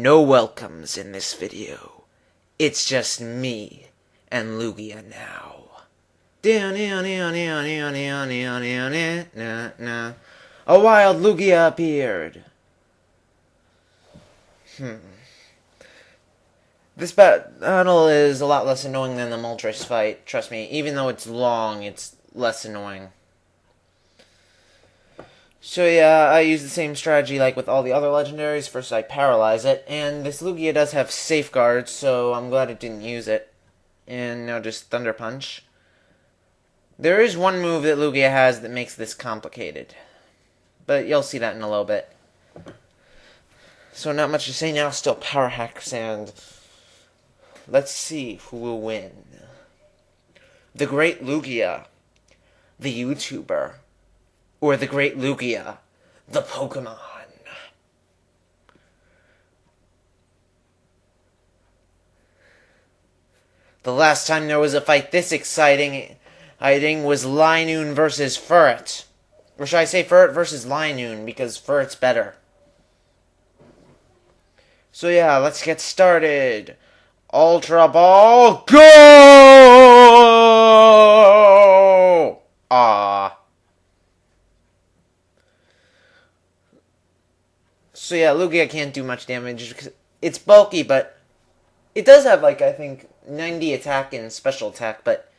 No welcomes in this video. It's just me and Lugia now. A wild Lugia appeared. This battle is a lot less annoying than the Moltres fight. Trust me, even though it's long, it's less annoying. So yeah, I use the same strategy like with all the other legendaries. First I paralyze it, and this Lugia does have safeguards, so I'm glad it didn't use it. And now just Thunder Punch. There is one move that Lugia has that makes this complicated, but you'll see that in a little bit. So not much to say now, still Power Hacks, and let's see who will win. The Great Lugia, the YouTuber, or the Great Lugia, the Pokemon. The last time there was a fight this exciting was Linoon versus Furret. Or should I say Furret versus Linoon, because Furret's better. So yeah, let's get started. Ultra Ball, go! So yeah, Lugia can't do much damage because it's bulky, but it does have, like, I think 90 attack and special attack, but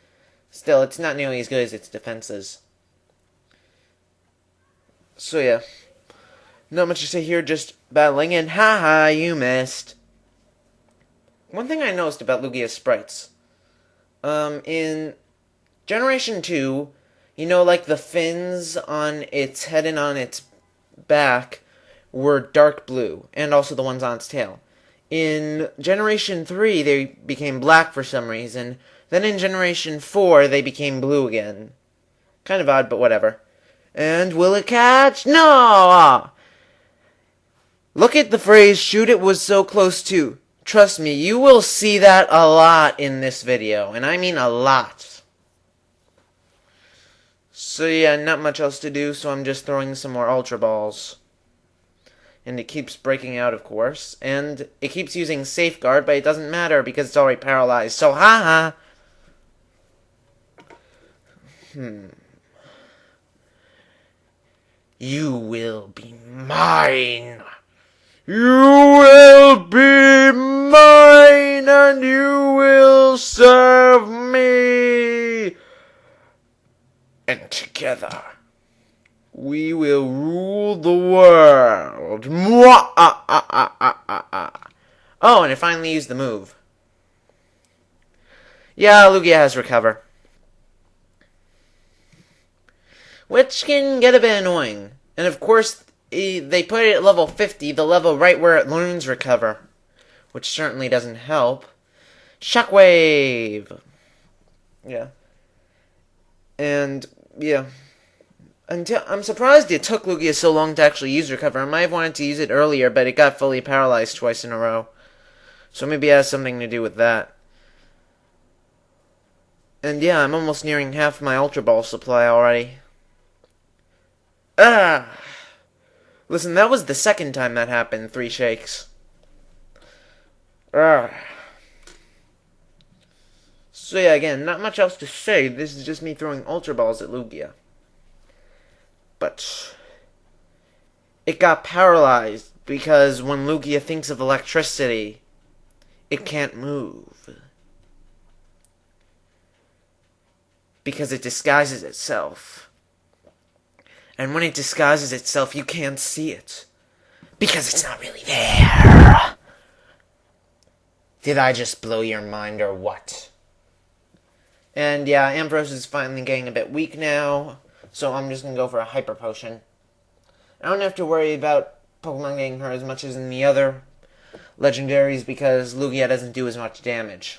still, it's not nearly as good as its defenses. So yeah, not much to say here, just battling, and haha, you missed. One thing I noticed about Lugia's sprites, in Generation 2, you know, like the fins on its head and on its back were dark blue, and also the ones on its tail. In Generation 3, they became black for some reason. Then in Generation 4, they became blue again. Kind of odd, but whatever. And will it catch? No! Look at the phrase, shoot it was so close to. Trust me, you will see that a lot in this video. And I mean a lot. So yeah, not much else to do, so I'm just throwing some more Ultra Balls. And it keeps breaking out, of course. And it keeps using Safeguard, but it doesn't matter because it's already paralyzed. So, haha! You will be mine! You will be mine, and you will serve me! And together, we will rule the world. Oh, and it finally used the move. Yeah, Lugia has Recover. Which can get a bit annoying. And of course, they put it at level 50, the level right where it learns Recover. Which certainly doesn't help. Shockwave! Yeah. And, yeah. I'm surprised it took Lugia so long to actually use Recover. I might have wanted to use it earlier, but it got fully paralyzed twice in a row. So maybe it has something to do with that. And yeah, I'm almost nearing half my Ultra Ball supply already. Listen, that was the second time that happened, 3 shakes. So yeah, again, not much else to say. This is just me throwing Ultra Balls at Lugia. But it got paralyzed because when Lugia thinks of electricity, it can't move. Because it disguises itself. And when it disguises itself, you can't see it. Because it's not really there. Did I just blow your mind or what? And yeah, Ampharos is finally getting a bit weak now. So I'm just going to go for a Hyper Potion. I don't have to worry about Pokemon getting hurt as much as in the other legendaries because Lugia doesn't do as much damage.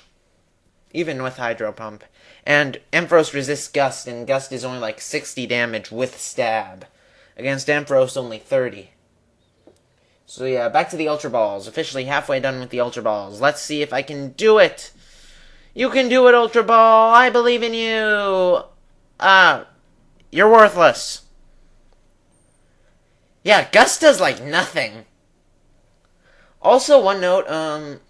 Even with Hydro Pump. And Ampharos resists Gust, and Gust is only like 60 damage with Stab. Against Ampharos, only 30. So yeah, back to the Ultra Balls. Officially halfway done with the Ultra Balls. Let's see if I can do it! You can do it, Ultra Ball! I believe in you! You're worthless. Yeah, Gust does like nothing. Also, one note,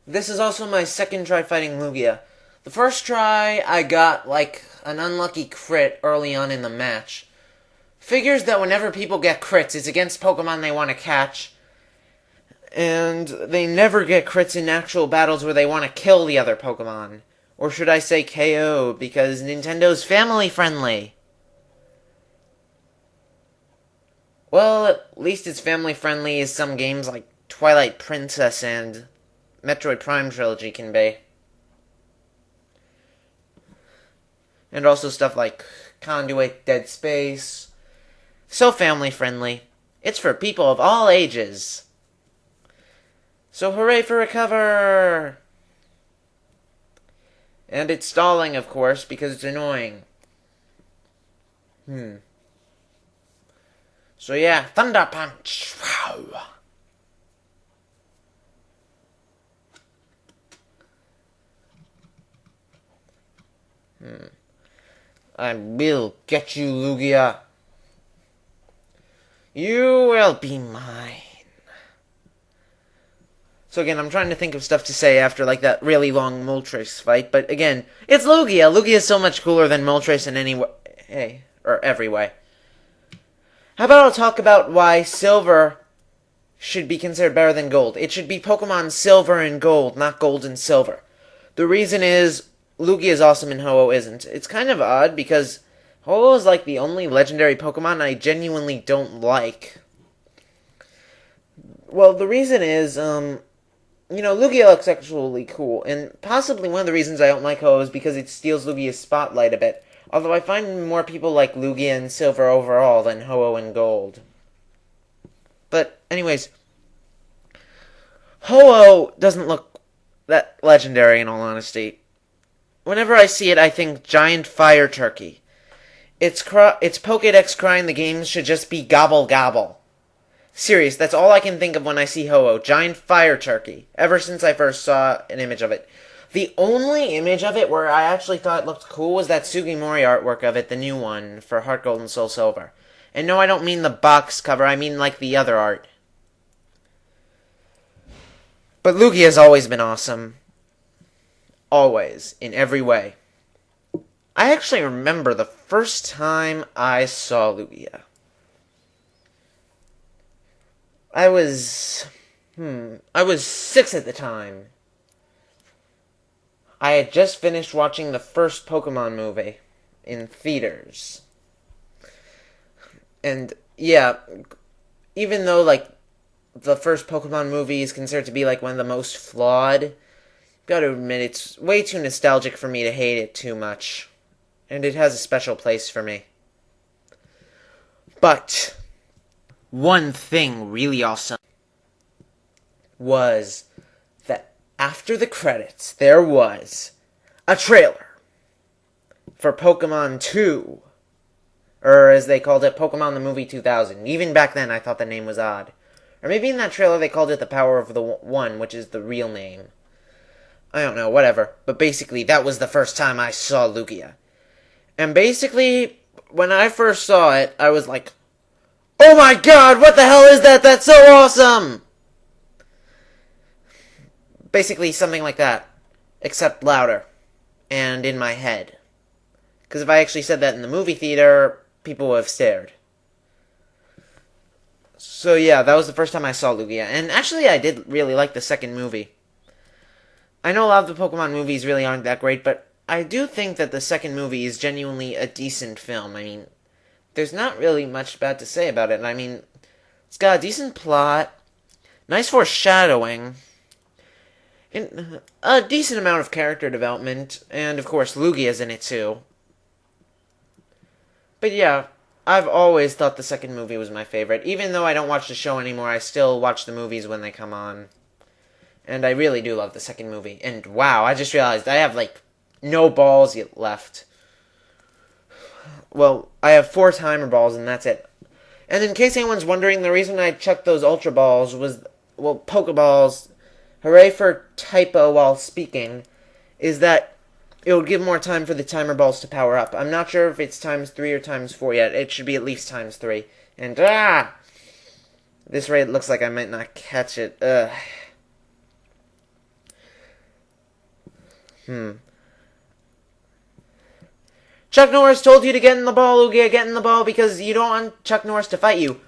this is also my second try fighting Lugia. The first try, I got, like, an unlucky crit early on in the match. Figures that whenever people get crits, it's against Pokemon they want to catch. And they never get crits in actual battles where they want to kill the other Pokemon. Or should I say KO, because Nintendo's family friendly. Well, at least it's family friendly as some games like Twilight Princess and Metroid Prime Trilogy can be. And also stuff like Conduit, Dead Space. So family friendly. It's for people of all ages. So hooray for Recover! And it's stalling, of course, because it's annoying. So yeah, Thunder Punch! Wow! I will get you, Lugia. You will be mine. So again, I'm trying to think of stuff to say after like that really long Moltres fight, but again, it's Lugia. Lugia is so much cooler than Moltres in any way, or every way. How about I'll talk about why Silver should be considered better than Gold. It should be Pokemon Silver and Gold, not Gold and Silver. The reason is, Lugia is awesome and Ho-Oh isn't. It's kind of odd because Ho-Oh is like the only legendary Pokemon I genuinely don't like. Well, the reason is, Lugia looks actually cool, and possibly one of the reasons I don't like Ho-Oh is because it steals Lugia's spotlight a bit. Although I find more people like Lugia and Silver overall than Ho-Oh and Gold. But, anyways, Ho-Oh doesn't look that legendary in all honesty. Whenever I see it, I think Giant Fire Turkey. Its Pokédex crying the game should just be Gobble Gobble. Serious, that's all I can think of when I see Ho-Oh. Giant Fire Turkey. Ever since I first saw an image of it. The only image of it where I actually thought it looked cool was that Sugimori artwork of it, the new one, for Heart Gold and Soul Silver. And no, I don't mean the box cover, I mean like the other art. But Lugia has always been awesome. Always. In every way. I actually remember the first time I saw Lugia. I was 6 at the time. I had just finished watching the first Pokemon movie in theaters. And, yeah, even though, like, the first Pokemon movie is considered to be, like, one of the most flawed, gotta admit, it's way too nostalgic for me to hate it too much. And it has a special place for me. But one thing really awesome was that after the credits, there was a trailer for Pokemon 2. Or as they called it, Pokemon the Movie 2000. Even back then, I thought the name was odd. Or maybe in that trailer they called it The Power of the One, which is the real name. I don't know, whatever. But basically, that was the first time I saw Lugia. And basically, when I first saw it, I was like, oh my god, what the hell is that? That's so awesome! Basically, something like that. Except louder. And in my head. Because if I actually said that in the movie theater, people would have stared. So yeah, that was the first time I saw Lugia. And actually, I did really like the second movie. I know a lot of the Pokemon movies really aren't that great, but I do think that the second movie is genuinely a decent film. I mean, there's not really much bad to say about it. I mean, it's got a decent plot, nice foreshadowing, and a decent amount of character development, and of course, Lugia's in it too. But yeah, I've always thought the second movie was my favorite. Even though I don't watch the show anymore, I still watch the movies when they come on. And I really do love the second movie. And wow, I just realized I have, like, no balls yet left. Well, I have 4 timer balls and that's it. And in case anyone's wondering, the reason I chucked those Ultra Balls was, well, Pokeballs, hooray for typo while speaking, is that it will give more time for the timer balls to power up. I'm not sure if it's times 3 or times 4 yet. It should be at least times 3. And, This rate looks like I might not catch it. Ugh. Chuck Norris told you to get in the ball, Lugia. Get in the ball because you don't want Chuck Norris to fight you.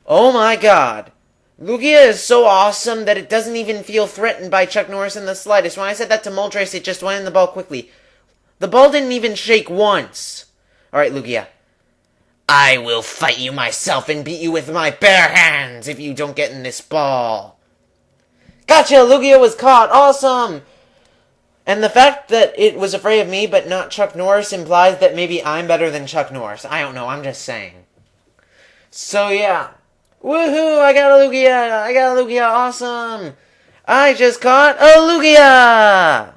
Oh my god. Lugia is so awesome that it doesn't even feel threatened by Chuck Norris in the slightest. When I said that to Moltres, it just went in the ball quickly. The ball didn't even shake once. Alright, Lugia. I will fight you myself and beat you with my bare hands if you don't get in this ball. Gotcha! Lugia was caught! Awesome! And the fact that it was afraid of me but not Chuck Norris implies that maybe I'm better than Chuck Norris. I don't know, I'm just saying. So yeah. Woohoo! I got a Lugia! Awesome! I just caught a Lugia!